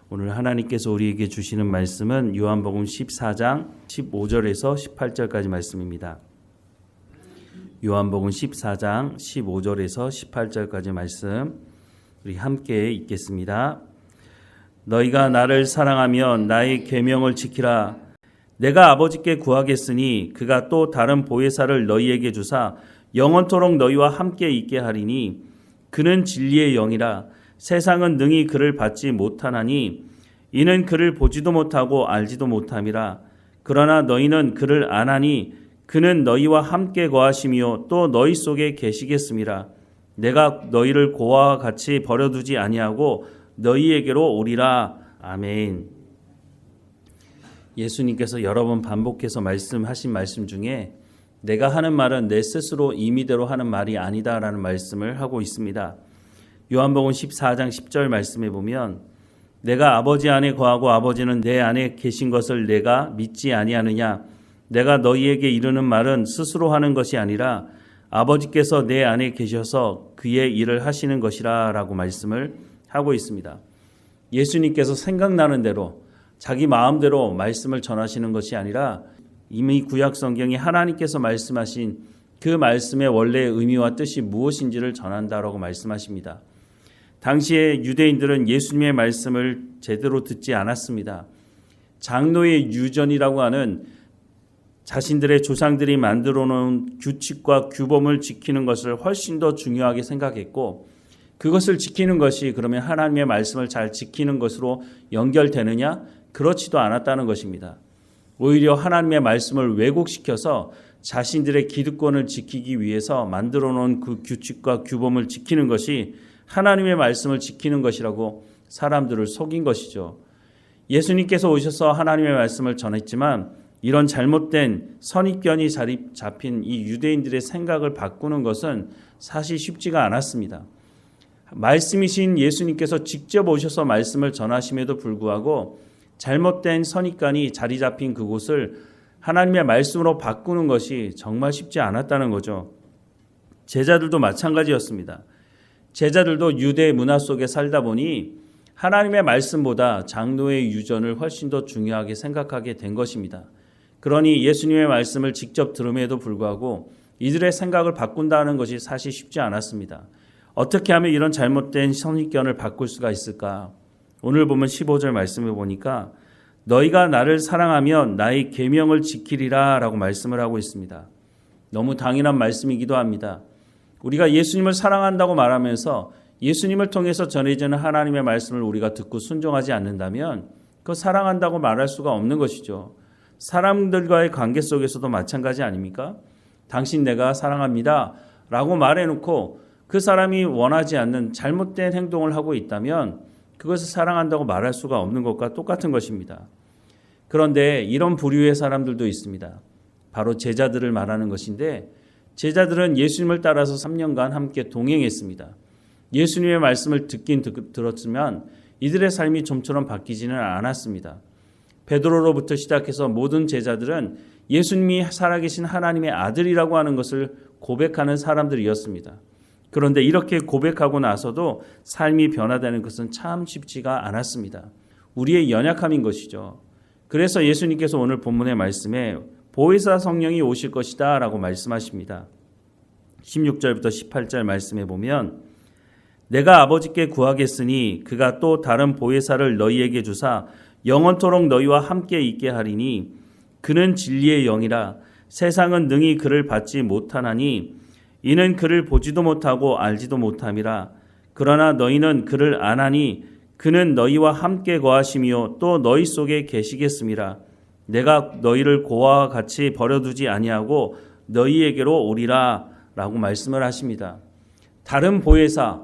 오늘 하나님께서 우리에게 주시는 말씀은 요한복음 14장 15절에서 18절까지 말씀입니다. 요한복음 14장 15절에서 18절까지 말씀 우리 함께 읽겠습니다. 너희가 나를 사랑하면 나의 계명을 지키라. 내가 아버지께 구하겠으니 그가 또 다른 보혜사를 너희에게 주사 영원토록 너희와 함께 있게 하리니 그는 진리의 영이라. 세상은 능히 그를 받지 못하나니 이는 그를 보지도 못하고 알지도 못함이라. 그러나 너희는 그를 아나니 그는 너희와 함께 거하시며 또 너희 속에 계시겠음이라. 내가 너희를 고아와 같이 버려두지 아니하고 너희에게로 오리라. 아멘. 예수님께서 여러 번 반복해서 말씀하신 말씀 중에 내가 하는 말은 내 스스로 임의대로 하는 말이 아니다라는 말씀을 하고 있습니다. 요한복음 14장 10절 말씀에 보면 내가 아버지 안에 거하고 아버지는 내 안에 계신 것을 내가 믿지 아니하느냐. 내가 너희에게 이르는 말은 스스로 하는 것이 아니라 아버지께서 내 안에 계셔서 그의 일을 하시는 것이라 라고 말씀을 하고 있습니다. 예수님께서 생각나는 대로 자기 마음대로 말씀을 전하시는 것이 아니라 이미 구약 성경에 하나님께서 말씀하신 그 말씀의 원래의 의미와 뜻이 무엇인지를 전한다라고 말씀하십니다. 당시에 유대인들은 예수님의 말씀을 제대로 듣지 않았습니다. 장로의 유전이라고 하는 자신들의 조상들이 만들어 놓은 규칙과 규범을 지키는 것을 훨씬 더 중요하게 생각했고 그것을 지키는 것이 그러면 하나님의 말씀을 잘 지키는 것으로 연결되느냐? 그렇지도 않았다는 것입니다. 오히려 하나님의 말씀을 왜곡시켜서 자신들의 기득권을 지키기 위해서 만들어 놓은 그 규칙과 규범을 지키는 것이 하나님의 말씀을 지키는 것이라고 사람들을 속인 것이죠. 예수님께서 오셔서 하나님의 말씀을 전했지만 이런 잘못된 선입견이 자리 잡힌 이 유대인들의 생각을 바꾸는 것은 사실 쉽지가 않았습니다. 말씀이신 예수님께서 직접 오셔서 말씀을 전하심에도 불구하고 잘못된 선입견이 자리 잡힌 그곳을 하나님의 말씀으로 바꾸는 것이 정말 쉽지 않았다는 거죠. 제자들도 마찬가지였습니다. 제자들도 유대 문화 속에 살다 보니 하나님의 말씀보다 장로의 유전을 훨씬 더 중요하게 생각하게 된 것입니다. 그러니 예수님의 말씀을 직접 들음에도 불구하고 이들의 생각을 바꾼다는 것이 사실 쉽지 않았습니다. 어떻게 하면 이런 잘못된 선입견을 바꿀 수가 있을까? 오늘 보면 15절 말씀을 보니까 너희가 나를 사랑하면 나의 계명을 지키리라 라고 말씀을 하고 있습니다. 너무 당연한 말씀이기도 합니다. 우리가 예수님을 사랑한다고 말하면서 예수님을 통해서 전해지는 하나님의 말씀을 우리가 듣고 순종하지 않는다면 그 사랑한다고 말할 수가 없는 것이죠. 사람들과의 관계 속에서도 마찬가지 아닙니까? 당신 내가 사랑합니다 라고 말해놓고 그 사람이 원하지 않는 잘못된 행동을 하고 있다면 그것을 사랑한다고 말할 수가 없는 것과 똑같은 것입니다. 그런데 이런 부류의 사람들도 있습니다. 바로 제자들을 말하는 것인데 제자들은 예수님을 따라서 3년간 함께 동행했습니다. 예수님의 말씀을 듣긴 들었지만 이들의 삶이 좀처럼 바뀌지는 않았습니다. 베드로로부터 시작해서 모든 제자들은 예수님이 살아계신 하나님의 아들이라고 하는 것을 고백하는 사람들이었습니다. 그런데 이렇게 고백하고 나서도 삶이 변화되는 것은 참 쉽지가 않았습니다. 우리의 연약함인 것이죠. 그래서 예수님께서 오늘 본문의 말씀에 보혜사 성령이 오실 것이다 라고 말씀하십니다. 16절부터 18절 말씀에 보면 내가 아버지께 구하겠으니 그가 또 다른 보혜사를 너희에게 주사 영원토록 너희와 함께 있게 하리니 그는 진리의 영이라. 세상은 능히 그를 받지 못하나니 이는 그를 보지도 못하고 알지도 못함이라. 그러나 너희는 그를 아나니 그는 너희와 함께 거하시며 또 너희 속에 계시겠음이라. 내가 너희를 고아와 같이 버려두지 아니하고 너희에게로 오리라 라고 말씀을 하십니다. 다른 보혜사,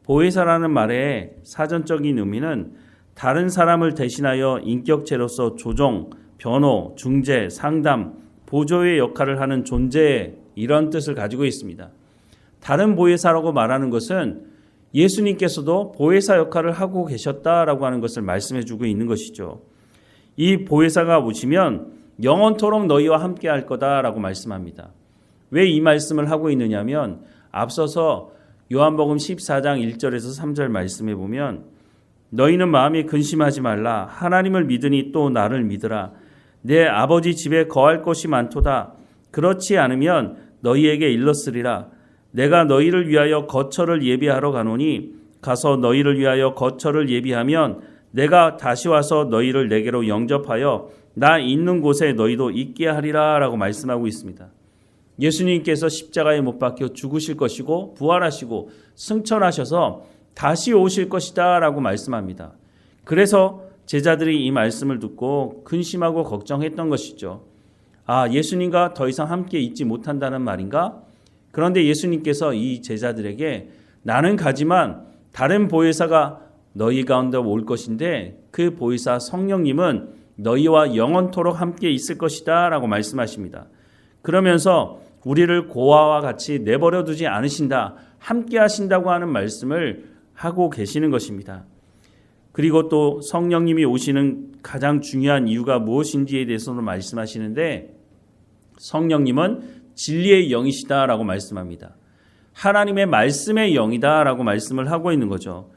보혜사라는 말의 사전적인 의미는 다른 사람을 대신하여 인격체로서 조정, 변호, 중재, 상담, 보조의 역할을 하는 존재 이런 뜻을 가지고 있습니다. 다른 보혜사라고 말하는 것은 예수님께서도 보혜사 역할을 하고 계셨다라고 하는 것을 말씀해 주고 있는 것이죠. 이 보혜사가 오시면 영원토록 너희와 함께 할 거다라고 말씀합니다. 왜 이 말씀을 하고 있느냐면 앞서서 요한복음 14장 1절에서 3절 말씀에 보면 너희는 마음에 근심하지 말라. 하나님을 믿으니 또 나를 믿으라. 내 아버지 집에 거할 것이 많도다. 그렇지 않으면 너희에게 일렀으리라. 내가 너희를 위하여 거처를 예비하러 가노니 가서 너희를 위하여 거처를 예비하면 내가 다시 와서 너희를 내게로 영접하여 나 있는 곳에 너희도 있게 하리라 라고 말씀하고 있습니다. 예수님께서 십자가에 못 박혀 죽으실 것이고 부활하시고 승천하셔서 다시 오실 것이다 라고 말씀합니다. 그래서 제자들이 이 말씀을 듣고 근심하고 걱정했던 것이죠. 아, 예수님과 더 이상 함께 있지 못한다는 말인가? 그런데 예수님께서 이 제자들에게 나는 가지만 다른 보혜사가 너희 가운데 올 것인데 그 보혜사 성령님은 너희와 영원토록 함께 있을 것이다 라고 말씀하십니다. 그러면서 우리를 고아와 같이 내버려 두지 않으신다, 함께 하신다고 하는 말씀을 하고 계시는 것입니다. 그리고 또 성령님이 오시는 가장 중요한 이유가 무엇인지에 대해서도 말씀하시는데 성령님은 진리의 영이시다라고 말씀합니다. 하나님의 말씀의 영이다라고 말씀을 하고 있는 거죠.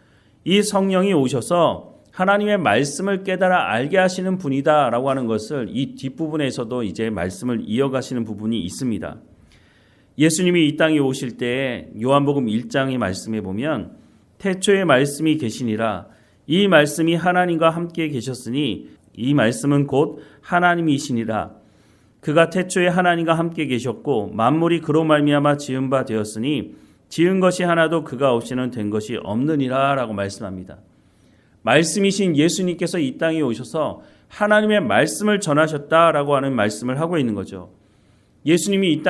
이 성령이 오셔서 하나님의 말씀을 깨달아 알게 하시는 분이다라고 하는 것을 이 뒷부분에서도 이제 말씀을 이어가시는 부분이 있습니다. 예수님이 이 땅에 오실 때 요한복음 1장의 말씀에 보면 태초에 말씀이 계시니라. 이 말씀이 하나님과 함께 계셨으니 이 말씀은 곧 하나님이시니라. 그가 태초에 하나님과 함께 계셨고 만물이 그로 말미암아 지은 바 되었으니 지은 것이 하나도 그가 없이는 된 것이 없느니라 라고 말씀합니다. 말씀이신 예수님께서 이 땅에 오셔서 하나님의 말씀을 전하셨다라고 하는 말씀을 하고 있는 거죠. 예수님이 이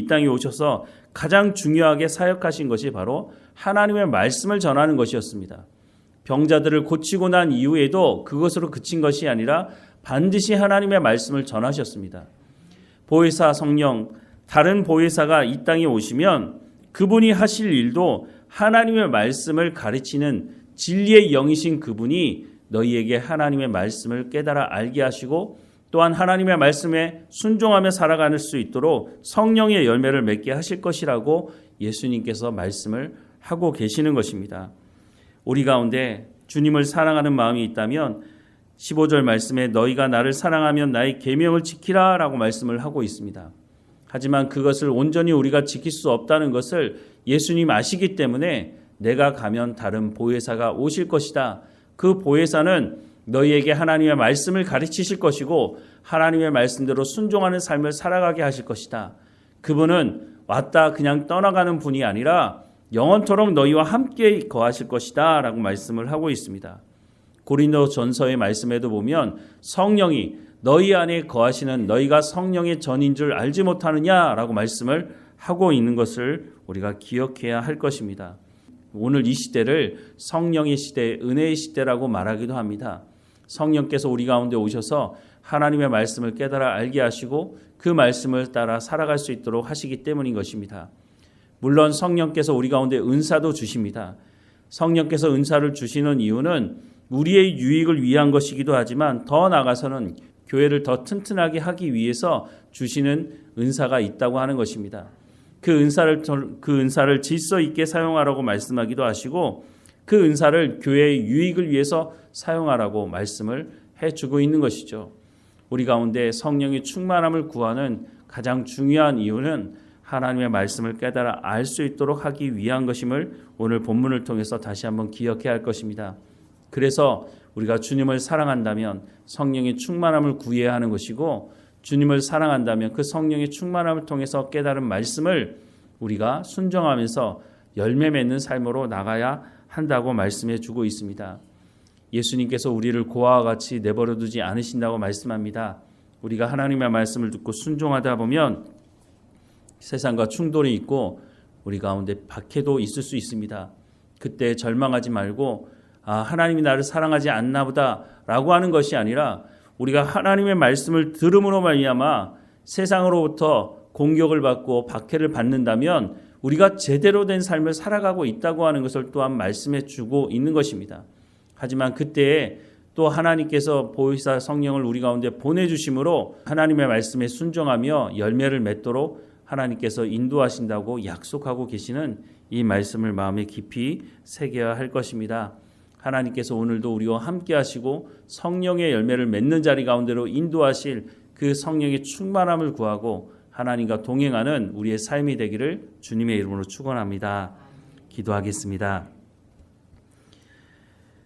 땅에 오셔서 가장 중요하게 사역하신 것이 바로 하나님의 말씀을 전하는 것이었습니다. 병자들을 고치고 난 이후에도 그것으로 그친 것이 아니라 반드시 하나님의 말씀을 전하셨습니다. 보혜사 성령, 다른 보혜사가 이 땅에 오시면 그분이 하실 일도 하나님의 말씀을 가르치는 진리의 영이신 그분이 너희에게 하나님의 말씀을 깨달아 알게 하시고 또한 하나님의 말씀에 순종하며 살아갈 수 있도록 성령의 열매를 맺게 하실 것이라고 예수님께서 말씀을 하고 계시는 것입니다. 우리 가운데 주님을 사랑하는 마음이 있다면 15절 말씀에 너희가 나를 사랑하면 나의 계명을 지키라 라고 말씀을 하고 있습니다. 하지만 그것을 온전히 우리가 지킬 수 없다는 것을 예수님 아시기 때문에 내가 가면 다른 보혜사가 오실 것이다. 그 보혜사는 너희에게 하나님의 말씀을 가르치실 것이고 하나님의 말씀대로 순종하는 삶을 살아가게 하실 것이다. 그분은 왔다 그냥 떠나가는 분이 아니라 영원토록 너희와 함께 거하실 것이다 라고 말씀을 하고 있습니다. 고린도전서의 말씀에도 보면 성령이 너희 안에 거하시는 너희가 성령의 전인 줄 알지 못하느냐라고 말씀을 하고 있는 것을 우리가 기억해야 할 것입니다. 오늘 이 시대를 성령의 시대, 은혜의 시대라고 말하기도 합니다. 성령께서 우리 가운데 오셔서 하나님의 말씀을 깨달아 알게 하시고 그 말씀을 따라 살아갈 수 있도록 하시기 때문인 것입니다. 물론 성령께서 우리 가운데 은사도 주십니다. 성령께서 은사를 주시는 이유는 우리의 유익을 위한 것이기도 하지만 더 나아가서는 교회를 더 튼튼하게 하기 위해서 주시는 은사가 있다고 하는 것입니다. 그 은사를 질서 있게 사용하라고 말씀하기도 하시고 그 은사를 교회의 유익을 위해서 사용하라고 말씀을 해주고 있는 것이죠. 우리 가운데 성령의 충만함을 구하는 가장 중요한 이유는 하나님의 말씀을 깨달아 알 수 있도록 하기 위한 것임을 오늘 본문을 통해서 다시 한번 기억해야 할 것입니다. 그래서 우리가 주님을 사랑한다면 성령의 충만함을 구해야 하는 것이고 주님을 사랑한다면 그 성령의 충만함을 통해서 깨달은 말씀을 우리가 순종하면서 열매 맺는 삶으로 나가야 한다고 말씀해 주고 있습니다. 예수님께서 우리를 고아와 같이 내버려 두지 않으신다고 말씀합니다. 우리가 하나님의 말씀을 듣고 순종하다 보면 세상과 충돌이 있고 우리 가운데 박해도 있을 수 있습니다. 그때 절망하지 말고 하나님이 나를 사랑하지 않나 보다 라고 하는 것이 아니라 우리가 하나님의 말씀을 들음으로 말미암아 세상으로부터 공격을 받고 박해를 받는다면 우리가 제대로 된 삶을 살아가고 있다고 하는 것을 또한 말씀해 주고 있는 것입니다. 하지만 그때에 또 하나님께서 보혜사 성령을 우리 가운데 보내주심으로 하나님의 말씀에 순종하며 열매를 맺도록 하나님께서 인도하신다고 약속하고 계시는 이 말씀을 마음에 깊이 새겨야 할 것입니다. 하나님께서 오늘도 우리와 함께 하시고 성령의 열매를 맺는 자리 가운데로 인도하실 그 성령의 충만함을 구하고 하나님과 동행하는 우리의 삶이 되기를 주님의 이름으로 축원합니다. 기도하겠습니다.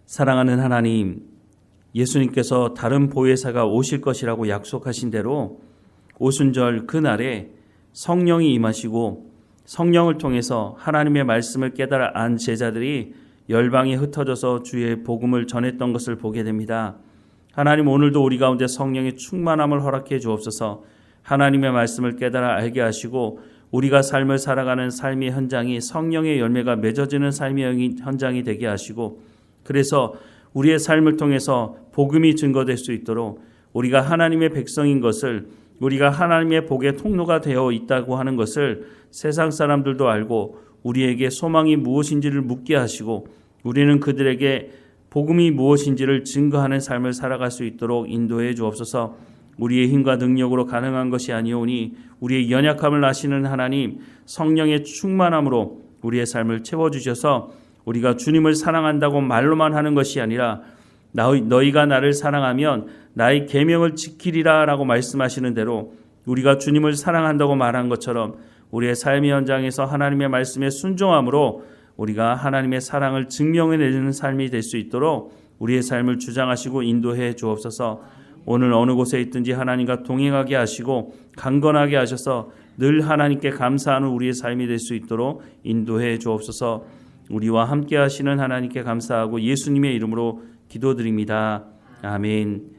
사랑하는 하나님, 예수님께서 다른 보혜사가 오실 것이라고 약속하신 대로 오순절 그날에 성령이 임하시고 성령을 통해서 하나님의 말씀을 깨달아 안 제자들이 열방에 흩어져서 주의 복음을 전했던 것을 보게 됩니다. 하나님, 오늘도 우리 가운데 성령의 충만함을 허락해 주옵소서. 하나님의 말씀을 깨달아 알게 하시고 우리가 삶을 살아가는 삶의 현장이 성령의 열매가 맺어지는 삶의 현장이 되게 하시고, 그래서 우리의 삶을 통해서 복음이 증거될 수 있도록 우리가 하나님의 백성인 것을, 우리가 하나님의 복의 통로가 되어 있다고 하는 것을 세상 사람들도 알고 우리에게 소망이 무엇인지를 묻게 하시고 우리는 그들에게 복음이 무엇인지를 증거하는 삶을 살아갈 수 있도록 인도해 주옵소서. 우리의 힘과 능력으로 가능한 것이 아니오니 우리의 연약함을 아시는 하나님, 성령의 충만함으로 우리의 삶을 채워주셔서 우리가 주님을 사랑한다고 말로만 하는 것이 아니라 너희가 나를 사랑하면 나의 계명을 지키리라 라고 말씀하시는 대로 우리가 주님을 사랑한다고 말한 것처럼 우리의 삶의 현장에서 하나님의 말씀에 순종함으로 우리가 하나님의 사랑을 증명해내는 삶이 될 수 있도록 우리의 삶을 주장하시고 인도해 주옵소서. 오늘 어느 곳에 있든지 하나님과 동행하게 하시고 강건하게 하셔서 늘 하나님께 감사하는 우리의 삶이 될 수 있도록 인도해 주옵소서. 우리와 함께 하시는 하나님께 감사하고 예수님의 이름으로 기도드립니다. 아멘.